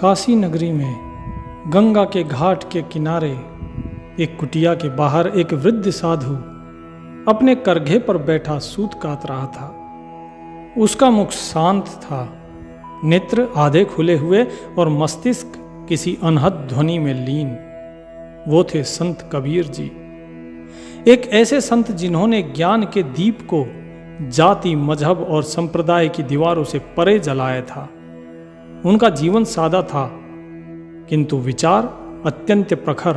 काशी नगरी में गंगा के घाट के किनारे एक कुटिया के बाहर एक वृद्ध साधु अपने करघे पर बैठा सूत काट रहा था। उसका मुख शांत था, नेत्र आधे खुले हुए और मस्तिष्क किसी अनहद ध्वनि में लीन। वो थे संत कबीर जी, एक ऐसे संत जिन्होंने ज्ञान के दीप को जाति, मजहब और संप्रदाय की दीवारों से परे जलाया था। उनका जीवन सादा था किंतु विचार अत्यंत प्रखर।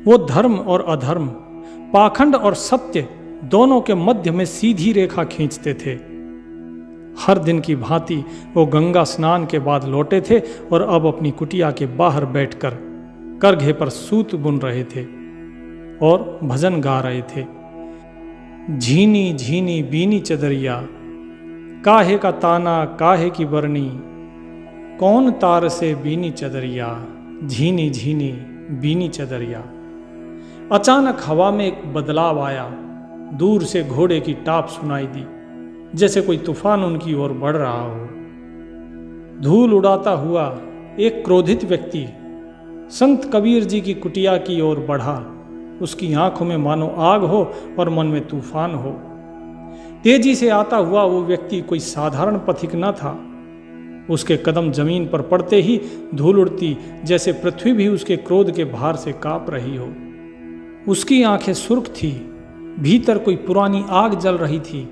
वो धर्म और अधर्म, पाखंड और सत्य दोनों के मध्य में सीधी रेखा खींचते थे। हर दिन की भांति वो गंगा स्नान के बाद लौटे थे और अब अपनी कुटिया के बाहर बैठकर करघे पर सूत बुन रहे थे और भजन गा रहे थे। झीनी झीनी बीनी चदरिया, काहे का ताना काहे की बरनी, कौन तार से बीनी चदरिया, झीनी झीनी बीनी चदरिया। अचानक हवा में एक बदलाव आया। दूर से घोड़े की टाप सुनाई दी, जैसे कोई तूफान उनकी ओर बढ़ रहा हो। धूल उड़ाता हुआ एक क्रोधित व्यक्ति संत कबीर जी की कुटिया की ओर बढ़ा। उसकी आंखों में मानो आग हो और मन में तूफान हो। तेजी से आता हुआ वो व्यक्ति कोई साधारण पथिक न था। उसके कदम जमीन पर पड़ते ही धूल उड़ती, जैसे पृथ्वी भी उसके क्रोध के भार से कांप रही हो। उसकी आंखें सुर्ख थी, भीतर कोई पुरानी आग जल रही थी,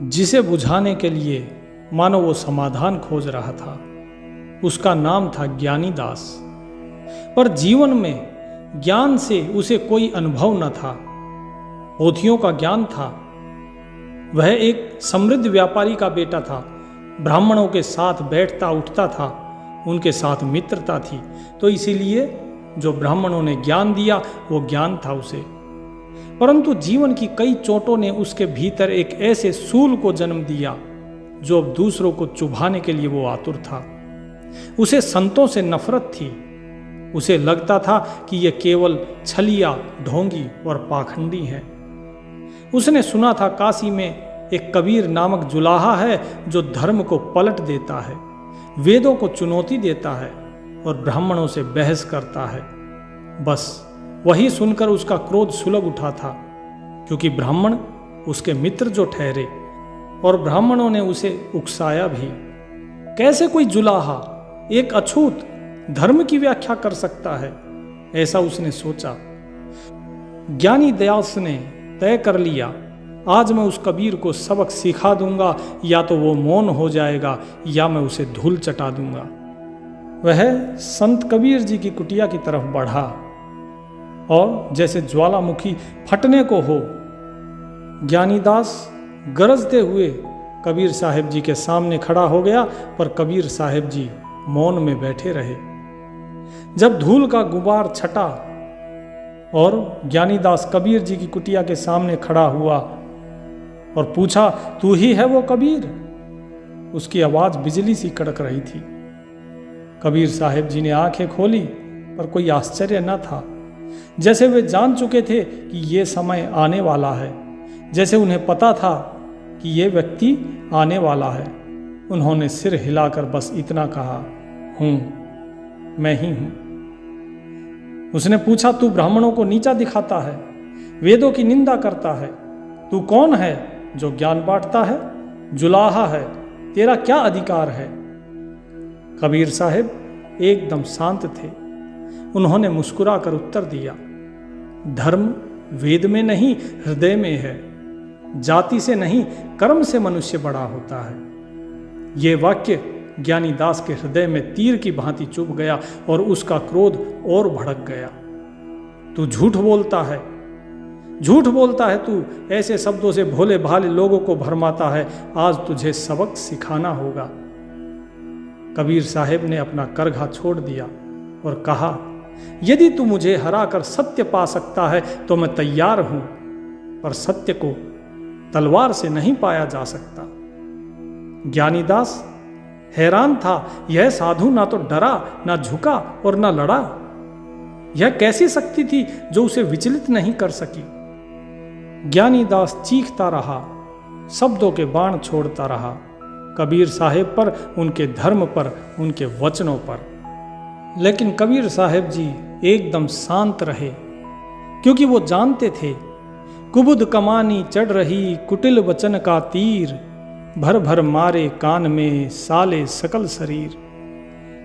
जिसे बुझाने के लिए मानो वो समाधान खोज रहा था। उसका नाम था ज्ञानी दास, पर जीवन में ज्ञान से उसे कोई अनुभव न था। पोथियों का ज्ञान था। वह एक समृद्ध व्यापारी का बेटा था। ब्राह्मणों के साथ बैठता उठता था, उनके साथ मित्रता थी, तो इसीलिए जो ब्राह्मणों ने ज्ञान दिया वो ज्ञान था उसे। परंतु जीवन की कई चोटों ने उसके भीतर एक ऐसे सूल को जन्म दिया जो अब दूसरों को चुभाने के लिए वो आतुर था। उसे संतों से नफरत थी। उसे लगता था कि ये केवल छलिया, ढोंगी और पाखंडी हैं। उसने सुना था काशी में एक कबीर नामक जुलाहा है जो धर्म को पलट देता है, वेदों को चुनौती देता है और ब्राह्मणों से बहस करता है। बस वही सुनकर उसका क्रोध सुलग उठा था, क्योंकि ब्राह्मण उसके मित्र जो ठहरे और ब्राह्मणों ने उसे उकसाया भी। कैसे कोई जुलाहा, एक अछूत, धर्म की व्याख्या कर सकता है, ऐसा उसने सोचा। ज्ञानी दास ने तय कर लिया, आज मैं उस कबीर को सबक सिखा दूंगा, या तो वो मौन हो जाएगा या मैं उसे धूल चटा दूंगा। वह संत कबीर जी की कुटिया की तरफ बढ़ा और जैसे ज्वालामुखी फटने को हो, ज्ञानीदास गरजते हुए कबीर साहब जी के सामने खड़ा हो गया, पर कबीर साहब जी मौन में बैठे रहे। जब धूल का गुबार छटा और ज्ञानीदास कबीर जी की कुटिया के सामने खड़ा हुआ और पूछा, तू ही है वो कबीर? उसकी आवाज बिजली सी कड़क रही थी। कबीर साहब जी ने आंखें खोली, पर कोई आश्चर्य न था। जैसे वे जान चुके थे कि ये समय आने वाला है, जैसे उन्हें पता था कि ये व्यक्ति आने वाला है। उन्होंने सिर हिलाकर बस इतना कहा, हूं, मैं ही हूं। उसने पूछा, तू ब्राह्मणों को नीचा दिखाता है, वेदों की निंदा करता है, तू कौन है जो ज्ञान बांटता है? जुलाहा है, तेरा क्या अधिकार है? कबीर साहब एकदम शांत थे। उन्होंने मुस्कुराकर उत्तर दिया, धर्म वेद में नहीं, हृदय में है। जाति से नहीं, कर्म से मनुष्य बड़ा होता है। ये वाक्य ज्ञानी दास के हृदय में तीर की भांति चुभ गया और उसका क्रोध और भड़क गया। तू झूठ बोलता है, झूठ बोलता है तू, ऐसे शब्दों से भोले भाले लोगों को भरमाता है। आज तुझे सबक सिखाना होगा। कबीर साहब ने अपना करघा छोड़ दिया और कहा, यदि तू मुझे हराकर सत्य पा सकता है तो मैं तैयार हूं, पर सत्य को तलवार से नहीं पाया जा सकता। ज्ञानीदास हैरान था। यह साधु ना तो डरा, ना झुका और ना लड़ा। यह कैसी शक्ति थी जो उसे विचलित नहीं कर सकी? ज्ञानीदास चीखता रहा, शब्दों के बाण छोड़ता रहा, कबीर साहेब पर, उनके धर्म पर, उनके वचनों पर। लेकिन कबीर साहब जी एकदम शांत रहे, क्योंकि वो जानते थे कुबुद कमानी चढ़ रही कुटिल वचन का तीर, भर भर मारे कान में साले सकल शरीर।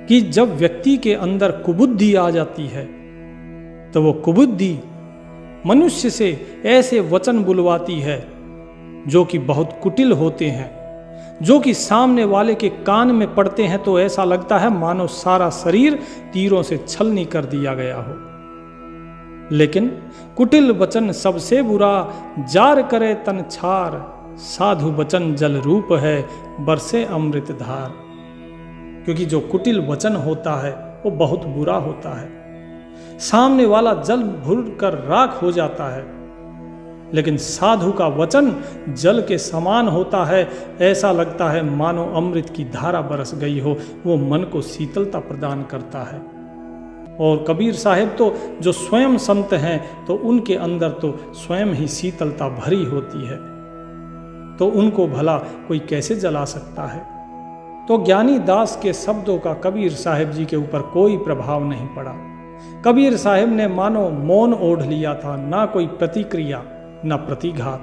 कि जब व्यक्ति के अंदर कुबुद्धि आ जाती है तो वो कुबुद्धि मनुष्य से ऐसे वचन बुलवाती है जो कि बहुत कुटिल होते हैं, जो कि सामने वाले के कान में पड़ते हैं तो ऐसा लगता है मानो सारा शरीर तीरों से छलनी कर दिया गया हो। लेकिन कुटिल वचन सबसे बुरा, जार करे तन छार, साधु वचन जल रूप है बरसे अमृत धार। क्योंकि जो कुटिल वचन होता है वो बहुत बुरा होता है, सामने वाला जल भूल कर राख हो जाता है। लेकिन साधु का वचन जल के समान होता है, ऐसा लगता है मानो अमृत की धारा बरस गई हो, वो मन को शीतलता प्रदान करता है। और कबीर साहब तो जो स्वयं संत हैं तो उनके अंदर तो स्वयं ही शीतलता भरी होती है, तो उनको भला कोई कैसे जला सकता है। तो ज्ञानी दास के शब्दों का कबीर साहब जी के ऊपर कोई प्रभाव नहीं पड़ा। कबीर साहब ने मानो मौन ओढ़ लिया था, ना कोई प्रतिक्रिया न प्रतिघात,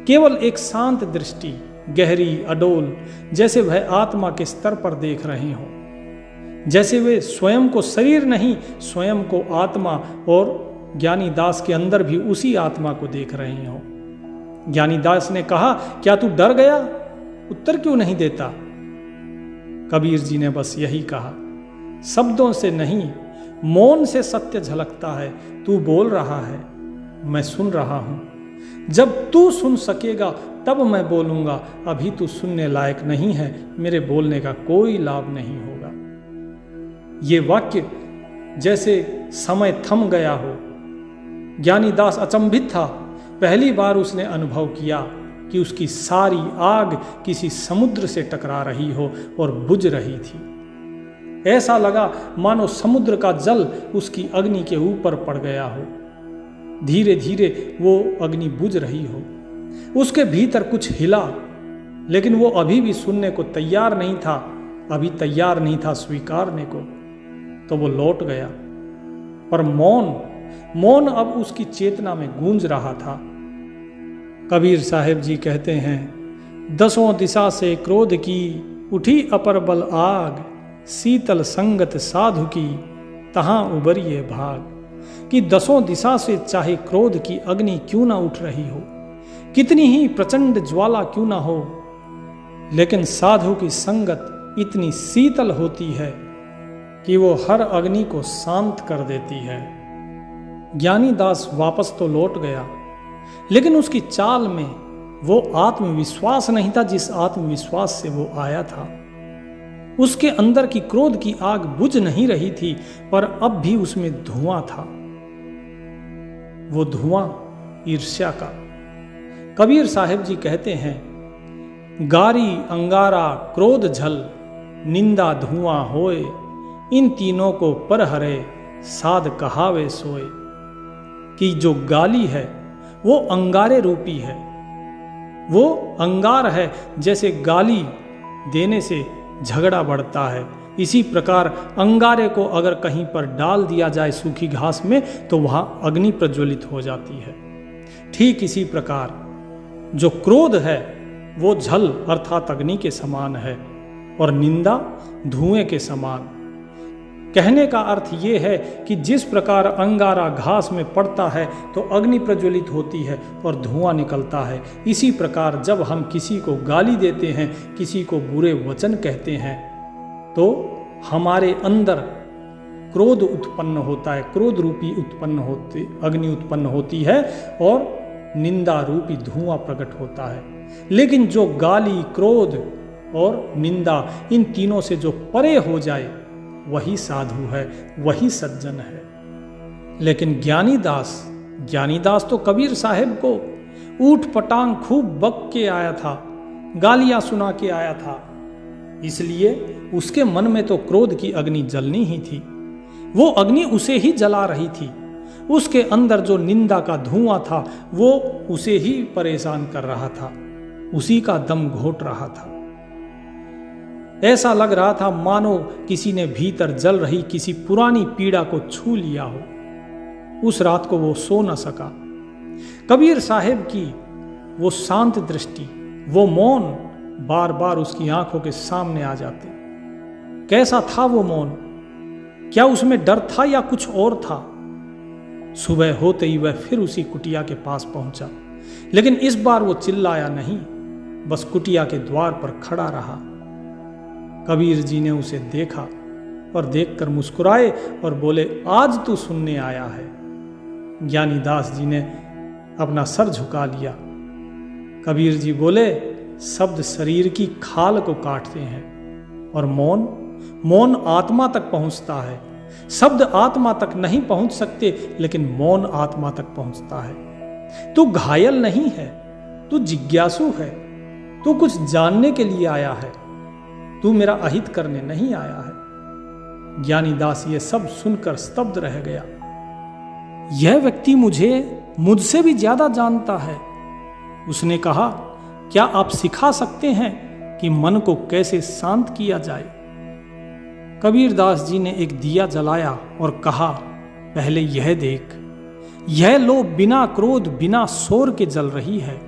केवल एक शांत दृष्टि, गहरी अडोल, जैसे वह आत्मा के स्तर पर देख रहे हों, जैसे वे स्वयं को शरीर नहीं स्वयं को आत्मा और ज्ञानी दास के अंदर भी उसी आत्मा को देख रहे हों। ज्ञानी दास ने कहा, क्या तू डर गया, उत्तर क्यों नहीं देता? कबीर जी ने बस यही कहा, शब्दों से नहीं मौन से सत्य झलकता है, तू बोल रहा है मैं सुन रहा हूं, जब तू सुन सकेगा तब मैं बोलूंगा, अभी तू सुनने लायक नहीं है, मेरे बोलने का कोई लाभ नहीं होगा। ये वाक्य जैसे समय थम गया हो। ज्ञानी दास अचंभित था, पहली बार उसने अनुभव किया कि उसकी सारी आग किसी समुद्र से टकरा रही हो और बुझ रही थी। ऐसा लगा मानो समुद्र का जल उसकी अग्नि के ऊपर पड़ गया हो, धीरे धीरे वो अग्नि बुझ रही हो। उसके भीतर कुछ हिला, लेकिन वो अभी भी सुनने को तैयार नहीं था, अभी तैयार नहीं था स्वीकारने को, तो वो लौट गया। पर मौन अब उसकी चेतना में गूंज रहा था। कबीर साहब जी कहते हैं, दसों दिशा से क्रोध की उठी अपर बल आग, शीतल संगत साधु की तहां उबरिए भाग। कि दसों दिशा से चाहे क्रोध की अग्नि क्यों ना उठ रही हो, कितनी ही प्रचंड ज्वाला क्यों ना हो, लेकिन साधु की संगत इतनी शीतल होती है कि वो हर अग्नि को शांत कर देती है। ज्ञानी दास वापस तो लौट गया, लेकिन उसकी चाल में वो आत्मविश्वास नहीं था जिस आत्मविश्वास से वो आया था। उसके अंदर की क्रोध की आग बुझ नहीं रही थी, पर अब भी उसमें धुआं था। वो धुआं ईर्ष्या का। कबीर साहब जी कहते हैं, गारी अंगारा क्रोध झल, निंदा धुआं होए, इन तीनों को पर हरे साध कहावे सोए। कि जो गाली है वो अंगारे रूपी है, वो अंगार है। जैसे गाली देने से झगड़ा बढ़ता है, इसी प्रकार अंगारे को अगर कहीं पर डाल दिया जाए सूखी घास में तो वहां अग्नि प्रज्वलित हो जाती है। ठीक इसी प्रकार जो क्रोध है वो झल अर्थात अग्नि के समान है और निंदा धुएं के समान। कहने का अर्थ ये है कि जिस प्रकार अंगारा घास में पड़ता है तो अग्नि प्रज्वलित होती है और धुआं निकलता है, इसी प्रकार जब हम किसी को गाली देते हैं, किसी को बुरे वचन कहते हैं, तो हमारे अंदर क्रोध उत्पन्न होता है, क्रोध रूपी अग्नि उत्पन्न होती है और निंदा रूपी धुआं प्रकट होता है। लेकिन जो गाली, क्रोध और निंदा इन तीनों से जो परे हो जाए वही साधु है, वही सज्जन है। लेकिन ज्ञानी दास तो कबीर साहब को ऊट पटांग खूब बक के आया था, गालियां सुना के आया था, इसलिए उसके मन में तो क्रोध की अग्नि जलनी ही थी। वो अग्नि उसे ही जला रही थी। उसके अंदर जो निंदा का धुआं था वो उसे ही परेशान कर रहा था, उसी का दम घोट रहा था। ऐसा लग रहा था मानो किसी ने भीतर जल रही किसी पुरानी पीड़ा को छू लिया हो। उस रात को वो सो न सका। कबीर साहिब की वो शांत दृष्टि, वो मौन बार बार उसकी आंखों के सामने आ जाते। कैसा था वो मौन? क्या उसमें डर था या कुछ और था? सुबह होते ही वह फिर उसी कुटिया के पास पहुंचा, लेकिन इस बार वो चिल्लाया नहीं, बस कुटिया के द्वार पर खड़ा रहा। कबीर जी ने उसे देखा और देखकर मुस्कुराए और बोले, आज तू सुनने आया है। ज्ञानी दास जी ने अपना सर झुका लिया। कबीर जी बोले, शब्द शरीर की खाल को काटते हैं और मौन आत्मा तक पहुंचता है। शब्द आत्मा तक नहीं पहुंच सकते, लेकिन मौन आत्मा तक पहुंचता है। तू घायल नहीं है, तू जिज्ञासु है, तू कुछ जानने के लिए आया है, तू मेरा अहित करने नहीं आया है। ज्ञानी दास ये सब सुनकर स्तब्ध रह गया। यह व्यक्ति मुझसे भी ज्यादा जानता है। उसने कहा, क्या आप सिखा सकते हैं कि मन को कैसे शांत किया जाए? कबीर दास जी ने एक दिया जलाया और कहा, पहले यह देख, यह लो बिना क्रोध बिना शोर के जल रही है।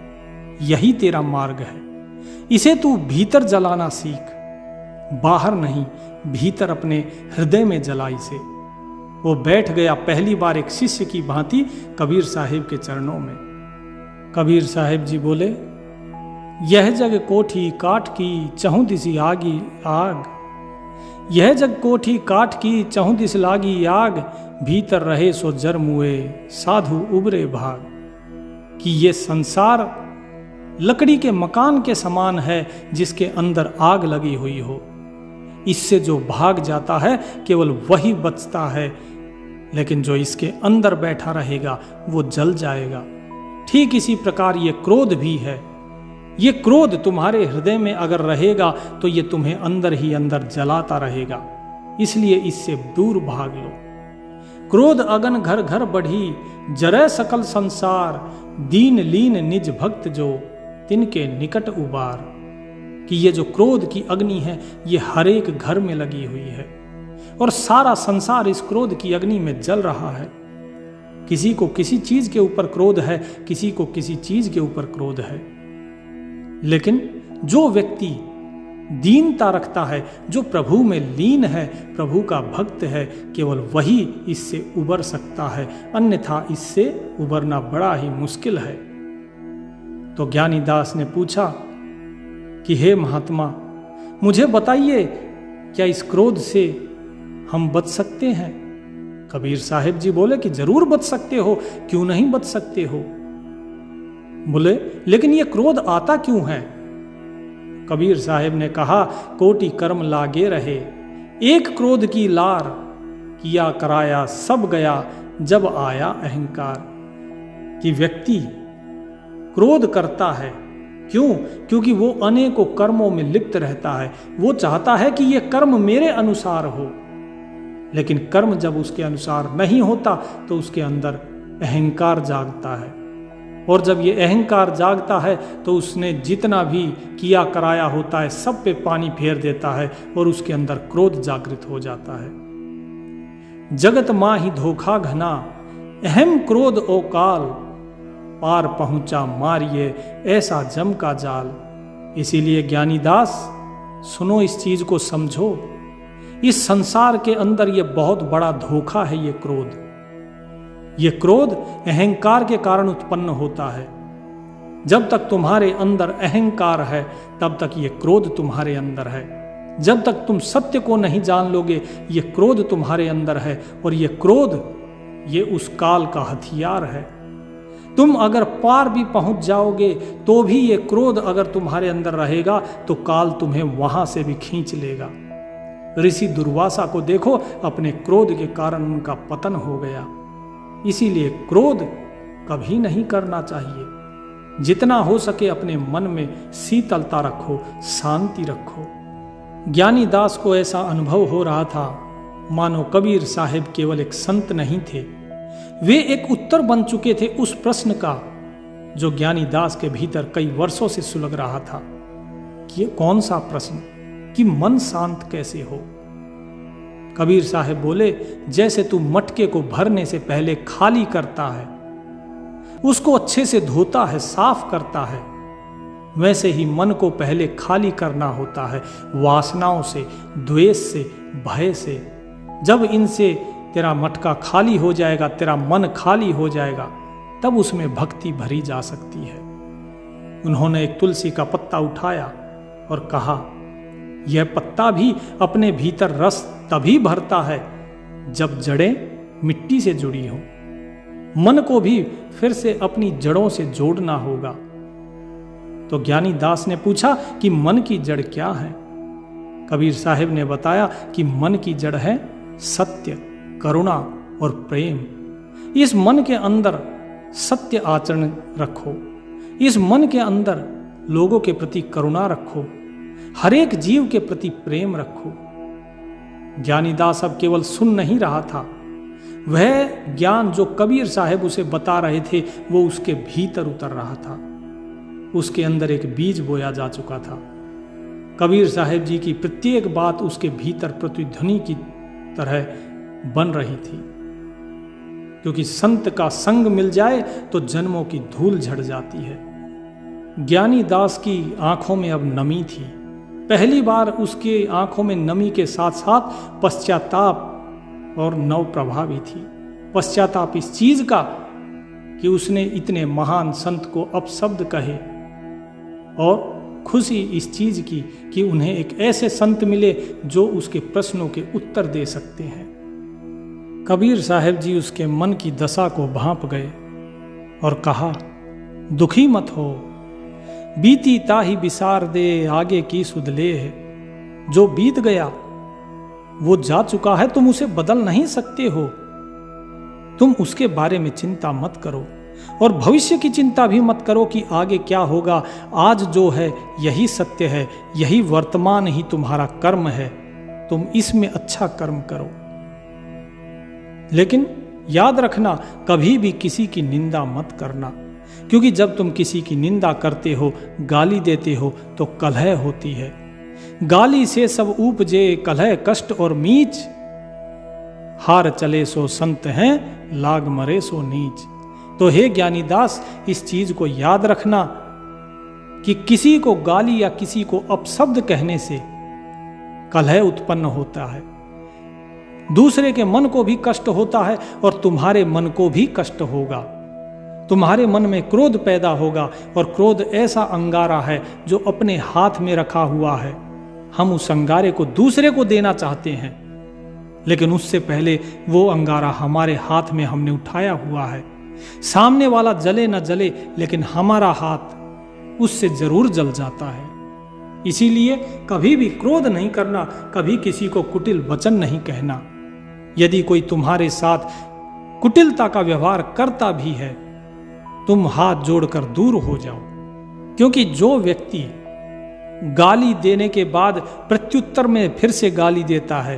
यही तेरा मार्ग है। इसे तू भीतर जलाना सीख, बाहर नहीं, भीतर अपने हृदय में जला इसे। वो बैठ गया पहली बार एक शिष्य की भांति कबीर साहिब के चरणों में। कबीर साहिब जी बोले, यह जग कोठी काठ की चहुं दिसी आगी आग, यह जग कोठी काठ की चहुं दिस लागी आग, भीतर रहे सो जर मुए साधु उबरे भाग। कि ये संसार लकड़ी के मकान के समान है जिसके अंदर आग लगी हुई हो। इससे जो भाग जाता है केवल वही बचता है, लेकिन जो इसके अंदर बैठा रहेगा वो जल जाएगा। ठीक इसी प्रकार ये क्रोध भी है। ये क्रोध तुम्हारे हृदय में अगर रहेगा तो ये तुम्हें अंदर ही अंदर जलाता रहेगा, इसलिए इससे दूर भाग लो। क्रोध अगन घर घर बढ़ी, जरै सकल संसार, दीन लीन निज भक्त जो तिनके निकट उबार। कि ये जो क्रोध की अग्नि है ये हर एक घर में लगी हुई है और सारा संसार इस क्रोध की अग्नि में जल रहा है। किसी को किसी चीज के ऊपर क्रोध है, किसी को किसी चीज के ऊपर क्रोध है, लेकिन जो व्यक्ति दीनता रखता है, जो प्रभु में लीन है, प्रभु का भक्त है, केवल वही इससे उबर सकता है, अन्यथा इससे उबरना बड़ा ही मुश्किल है। तो ज्ञानी दास ने पूछा कि हे महात्मा, मुझे बताइए, क्या इस क्रोध से हम बच सकते हैं? कबीर साहिब जी बोले कि जरूर बच सकते हो, क्यों नहीं बच सकते हो। बोले, लेकिन ये क्रोध आता क्यों है? कबीर साहिब ने कहा, कोटि कर्म लागे रहे, एक क्रोध की लार, किया कराया सब गया जब आया अहंकार। कि व्यक्ति क्रोध करता है, क्यों? क्योंकि वो अनेकों कर्मों में लिप्त रहता है। वो चाहता है कि ये कर्म मेरे अनुसार हो, लेकिन कर्म जब उसके अनुसार नहीं होता तो उसके अंदर अहंकार जागता है, और जब ये अहंकार जागता है तो उसने जितना भी किया कराया होता है सब पे पानी फेर देता है और उसके अंदर क्रोध जागृत हो जाता है। जगत माही धोखा घना, अहम क्रोध ओ काल, पार पहुंचा मारिए ऐसा जम का जाल। इसीलिए ज्ञानी दास सुनो, इस चीज को समझो, इस संसार के अंदर ये बहुत बड़ा धोखा है। ये क्रोध अहंकार के कारण उत्पन्न होता है। जब तक तुम्हारे अंदर अहंकार है तब तक ये क्रोध तुम्हारे अंदर है। जब तक तुम सत्य को नहीं जान लोगे ये क्रोध तुम्हारे अंदर है, और ये क्रोध ये उस काल का हथियार है। तुम अगर पार भी पहुंच जाओगे तो भी ये क्रोध अगर तुम्हारे अंदर रहेगा तो काल तुम्हें वहां से भी खींच लेगा। ऋषि दुर्वासा को देखो, अपने क्रोध के कारण उनका पतन हो गया। इसीलिए क्रोध कभी नहीं करना चाहिए। जितना हो सके अपने मन में शीतलता रखो, शांति रखो। ज्ञानी दास को ऐसा अनुभव हो रहा था मानो कबीर साहिब केवल एक संत नहीं थे, वे एक उत्तर बन चुके थे उस प्रश्न का जो ज्ञानी दास के भीतर कई वर्षों से सुलग रहा था। कि कौन सा प्रश्न? कि मन शांत कैसे हो। कबीर साहब बोले, जैसे तू मटके को भरने से पहले खाली करता है, उसको अच्छे से धोता है, साफ करता है, वैसे ही मन को पहले खाली करना होता है, वासनाओं से, द्वेष से, भय से। जब इनसे तेरा मटका खाली हो जाएगा, तेरा मन खाली हो जाएगा, तब उसमें भक्ति भरी जा सकती है। उन्होंने एक तुलसी का पत्ता उठाया और कहा, यह पत्ता भी अपने भीतर रस तभी भरता है जब जड़ें मिट्टी से जुड़ी हो। मन को भी फिर से अपनी जड़ों से जोड़ना होगा। तो ज्ञानी दास ने पूछा कि मन की जड़ क्या है? कबीर साहब ने बताया कि मन की जड़ है सत्य, करुणा और प्रेम। इस मन के अंदर सत्य आचरण रखो, इस मन के अंदर लोगों के प्रति करुणा रखो, हर एक जीव के प्रति प्रेम रखो। ज्ञानी दास अब केवल सुन नहीं रहा था, वह ज्ञान जो कबीर साहब उसे बता रहे थे वो उसके भीतर उतर रहा था। उसके अंदर एक बीज बोया जा चुका था। कबीर साहब जी की प्रत्येक बात उसके भीतर प्रतिध्वनि की तरह बन रही थी, क्योंकि संत का संग मिल जाए तो जन्मों की धूल झड़ जाती है। ज्ञानी दास की आंखों में अब नमी थी। पहली बार उसके आंखों में नमी के साथ साथ पश्चाताप और नव प्रभा भी थी। पश्चाताप इस चीज का कि उसने इतने महान संत को अपशब्द कहे, और खुशी इस चीज की कि उन्हें एक ऐसे संत मिले जो उसके प्रश्नों के उत्तर दे सकते हैं। कबीर साहब जी उसके मन की दशा को भांप गए और कहा, दुखी मत हो, बीती ताही बिसार दे, आगे की सुध ले है। जो बीत गया वो जा चुका है, तुम उसे बदल नहीं सकते हो। तुम उसके बारे में चिंता मत करो और भविष्य की चिंता भी मत करो कि आगे क्या होगा। आज जो है यही सत्य है, यही वर्तमान ही तुम्हारा कर्म है, तुम इसमें अच्छा कर्म करो। लेकिन याद रखना, कभी भी किसी की निंदा मत करना, क्योंकि जब तुम किसी की निंदा करते हो, गाली देते हो, तो कलह होती है। गाली से सब उपजे, कलह कष्ट और मीच। हार चले सो संत हैं, लाग मरे सो नीच। तो हे ज्ञानी दास, इस चीज को याद रखना कि किसी को गाली या किसी को अपशब्द कहने से कलह उत्पन्न होता है, दूसरे के मन को भी कष्ट होता है और तुम्हारे मन को भी कष्ट होगा। तुम्हारे मन में क्रोध पैदा होगा, और क्रोध ऐसा अंगारा है जो अपने हाथ में रखा हुआ है। हम उस अंगारे को दूसरे को देना चाहते हैं, लेकिन उससे पहले वो अंगारा हमारे हाथ में हमने उठाया हुआ है। सामने वाला जले न जले, लेकिन हमारा हाथ उससे जरूर जल जाता है। इसीलिए कभी भी क्रोध नहीं करना, कभी किसी को कुटिल वचन नहीं कहना। यदि कोई तुम्हारे साथ कुटिलता का व्यवहार करता भी है, तुम हाथ जोड़कर दूर हो जाओ, क्योंकि जो व्यक्ति गाली देने के बाद प्रत्युत्तर में फिर से गाली देता है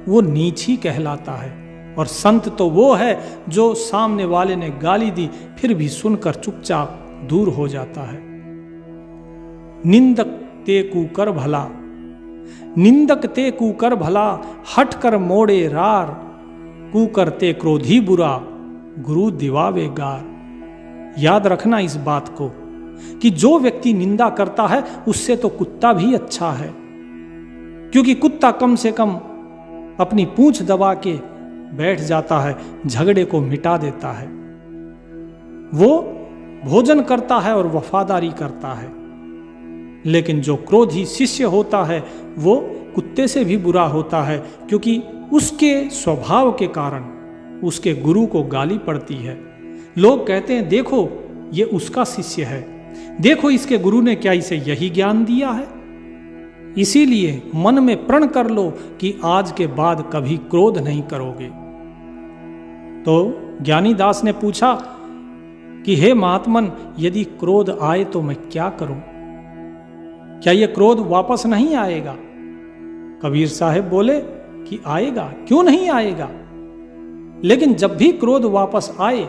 वो नीच ही कहलाता है। और संत तो वो है जो सामने वाले ने गाली दी फिर भी सुनकर चुपचाप दूर हो जाता है। निंदक ते कुकर भला, निंदक ते कुकर भला, हट कर मोड़े रार, कुकर ते क्रोधी बुरा, गुरु दिवावे गार। याद रखना इस बात को कि जो व्यक्ति निंदा करता है उससे तो कुत्ता भी अच्छा है, क्योंकि कुत्ता कम से कम अपनी पूंछ दबा के बैठ जाता है, झगड़े को मिटा देता है। वो भोजन करता है और वफादारी करता है। लेकिन जो क्रोधी शिष्य होता है वो कुत्ते से भी बुरा होता है, क्योंकि उसके स्वभाव के कारण उसके गुरु को गाली पड़ती है। लोग कहते हैं देखो ये उसका शिष्य है, देखो इसके गुरु ने क्या इसे यही ज्ञान दिया है। इसीलिए मन में प्रण कर लो कि आज के बाद कभी क्रोध नहीं करोगे। तो ज्ञानी दास ने पूछा कि हे महात्मन, यदि क्रोध आए तो मैं क्या करूं? क्या यह क्रोध वापस नहीं आएगा? कबीर साहब बोले कि आएगा, क्यों नहीं आएगा। लेकिन जब भी क्रोध वापस आए,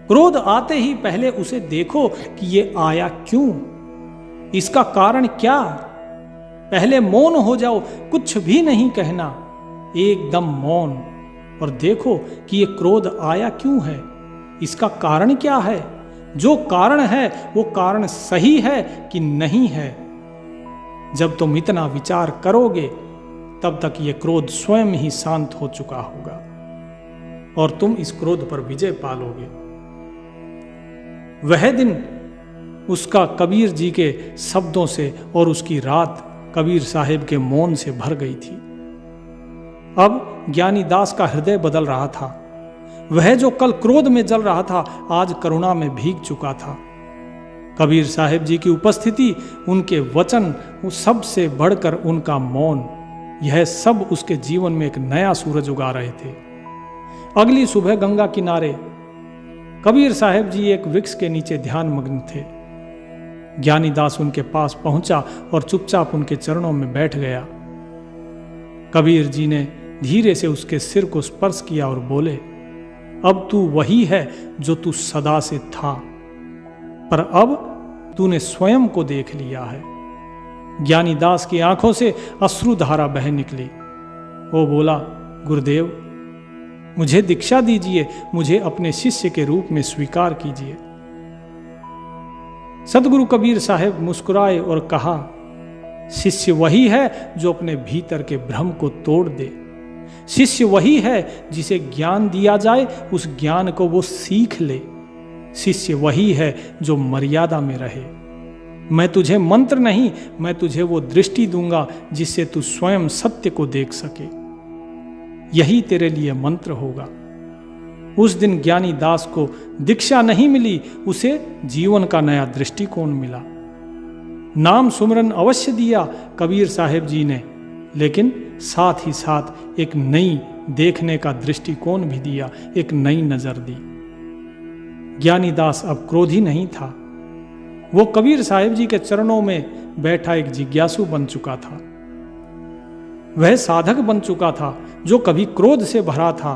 क्रोध आते ही पहले उसे देखो कि ये आया क्यों, इसका कारण क्या। पहले मौन हो जाओ, कुछ भी नहीं कहना, एकदम मौन, और देखो कि ये क्रोध आया क्यों है, इसका कारण क्या है। जो कारण है वो कारण सही है कि नहीं है। जब तुम इतना विचार करोगे तब तक ये क्रोध स्वयं ही शांत हो चुका होगा और तुम इस क्रोध पर विजय पालोगे। वह दिन उसका कबीर जी के शब्दों से और उसकी रात कबीर साहिब के मौन से भर गई थी। अब ज्ञानी दास का हृदय बदल रहा था। वह जो कल क्रोध में जल रहा था आज करुणा में भीग चुका था। कबीर साहिब जी की उपस्थिति, उनके वचन, उस सब से बढ़कर उनका मौन, यह सब उसके जीवन में एक नया सूरज उगा रहे थे। अगली सुबह गंगा किनारे कबीर साहिब जी एक वृक्ष के नीचे ध्यान मग्न थे। ज्ञानी दास उनके पास पहुंचा और चुपचाप उनके चरणों में बैठ गया। कबीर जी ने धीरे से उसके सिर को स्पर्श किया और बोले, अब तू वही है जो तू सदा से था, पर अब तूने स्वयं को देख लिया है। ज्ञानी दास की आंखों से अश्रुधारा बह निकली। वो बोला, गुरुदेव मुझे दीक्षा दीजिए, मुझे अपने शिष्य के रूप में स्वीकार कीजिए। सदगुरु कबीर साहब मुस्कुराए और कहा, शिष्य वही है जो अपने भीतर के भ्रम को तोड़ दे। शिष्य वही है जिसे ज्ञान दिया जाए उस ज्ञान को वो सीख ले। शिष्य वही है जो मर्यादा में रहे। मैं तुझे मंत्र नहीं, मैं तुझे वो दृष्टि दूंगा जिससे तू स्वयं सत्य को देख सके। यही तेरे लिए मंत्र होगा। उस दिन ज्ञानी दास को दीक्षा नहीं मिली, उसे जीवन का नया दृष्टिकोण मिला। नाम सुमरन अवश्य दिया कबीर साहिब जी ने, लेकिन साथ ही साथ एक नई देखने का दृष्टिकोण भी दिया, एक नई नजर दी। ज्ञानी दास अब क्रोधी नहीं था। वो कबीर साहिब जी के चरणों में बैठा एक जिज्ञासु बन चुका था। वह साधक बन चुका था जो कभी क्रोध से भरा था,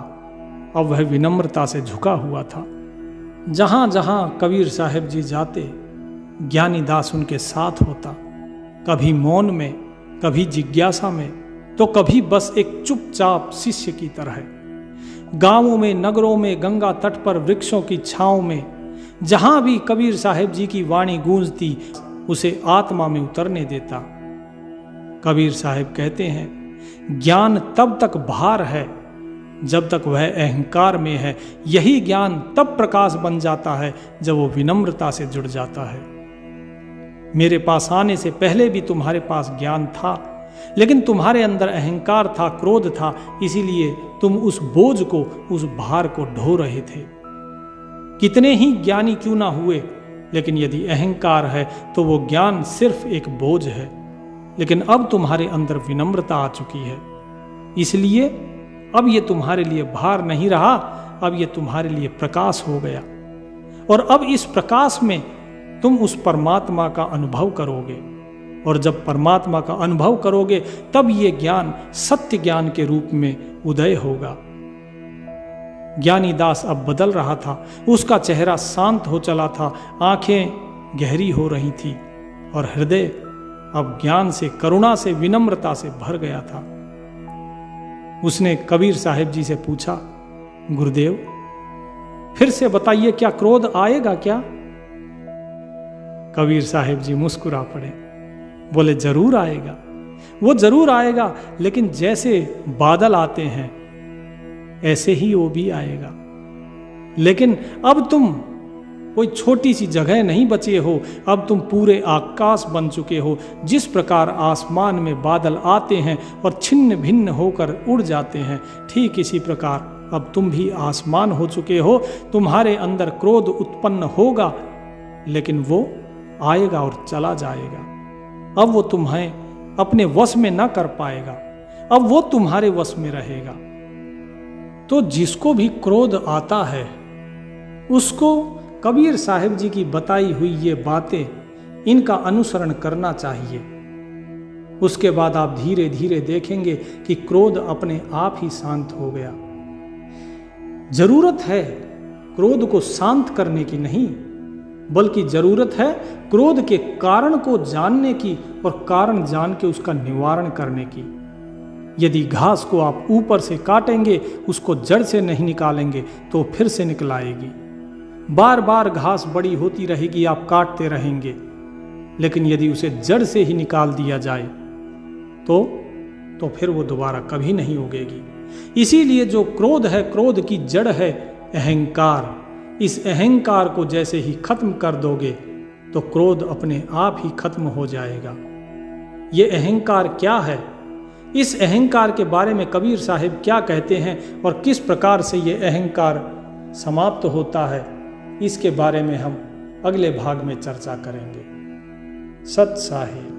अब वह विनम्रता से झुका हुआ था। जहां जहां कबीर साहिब जी जाते, ज्ञानी दास उनके साथ होता, कभी मौन में, कभी जिज्ञासा में, तो कभी बस एक चुपचाप शिष्य की तरह। गांवों में, नगरों में, गंगा तट पर, वृक्षों की छांव में, जहां भी कबीर साहिब जी की वाणी गूंजती, उसे आत्मा में उतरने देता। कबीर साहिब कहते हैं, ज्ञान तब तक भार है जब तक वह अहंकार में है। यही ज्ञान तब प्रकाश बन जाता है जब वो विनम्रता से जुड़ जाता है। मेरे पास आने से पहले भी तुम्हारे पास ज्ञान था, लेकिन तुम्हारे अंदर अहंकार था, क्रोध था, इसीलिए तुम उस बोझ को, उस भार को ढो रहे थे। कितने ही ज्ञानी क्यों ना हुए, लेकिन यदि अहंकार है तो वो ज्ञान सिर्फ एक बोझ है। लेकिन अब तुम्हारे अंदर विनम्रता आ चुकी है, इसलिए अब ये तुम्हारे लिए भार नहीं रहा, अब ये तुम्हारे लिए प्रकाश हो गया। और अब इस प्रकाश में तुम उस परमात्मा का अनुभव करोगे, और जब परमात्मा का अनुभव करोगे तब ये ज्ञान सत्य ज्ञान के रूप में उदय होगा। ज्ञानी दास अब बदल रहा था, उसका चेहरा शांत हो चला था, आंखें गहरी हो रही थी और हृदय अब ज्ञान से, करुणा से, विनम्रता से भर गया था। उसने कबीर साहिब जी से पूछा, गुरुदेव फिर से बताइए, क्या क्रोध आएगा क्या? कबीर साहिब जी मुस्कुरा पड़े, बोले, जरूर आएगा, वो जरूर आएगा, लेकिन जैसे बादल आते हैं ऐसे ही वो भी आएगा। लेकिन अब तुम कोई छोटी सी जगह नहीं बचे हो, अब तुम पूरे आकाश बन चुके हो। जिस प्रकार आसमान में बादल आते हैं और छिन्न भिन्न होकर उड़ जाते हैं, ठीक इसी प्रकार अब तुम भी आसमान हो चुके हो। तुम्हारे अंदर क्रोध उत्पन्न होगा, लेकिन वो आएगा और चला जाएगा। अब वो तुम्हें अपने वश में ना कर पाएगा, अब वो तुम्हारे वश में रहेगा। तो जिसको भी क्रोध आता है उसको कबीर साहिब जी की बताई हुई ये बातें, इनका अनुसरण करना चाहिए। उसके बाद आप धीरे धीरे देखेंगे कि क्रोध अपने आप ही शांत हो गया। जरूरत है क्रोध को शांत करने की नहीं, बल्कि जरूरत है क्रोध के कारण को जानने की और कारण जान के उसका निवारण करने की। यदि घास को आप ऊपर से काटेंगे, उसको जड़ से नहीं निकालेंगे तो फिर से निकल आएगी। बार बार घास बड़ी होती रहेगी, आप काटते रहेंगे, लेकिन यदि उसे जड़ से ही निकाल दिया जाए तो फिर वो दोबारा कभी नहीं उगेगी। इसीलिए जो क्रोध है, क्रोध की जड़ है अहंकार। इस अहंकार को जैसे ही खत्म कर दोगे तो क्रोध अपने आप ही खत्म हो जाएगा। ये अहंकार क्या है, इस अहंकार के बारे में कबीर साहिब क्या कहते हैं और किस प्रकार से ये अहंकार समाप्त होता है, इसके बारे में हम अगले भाग में चर्चा करेंगे। सत साहिब।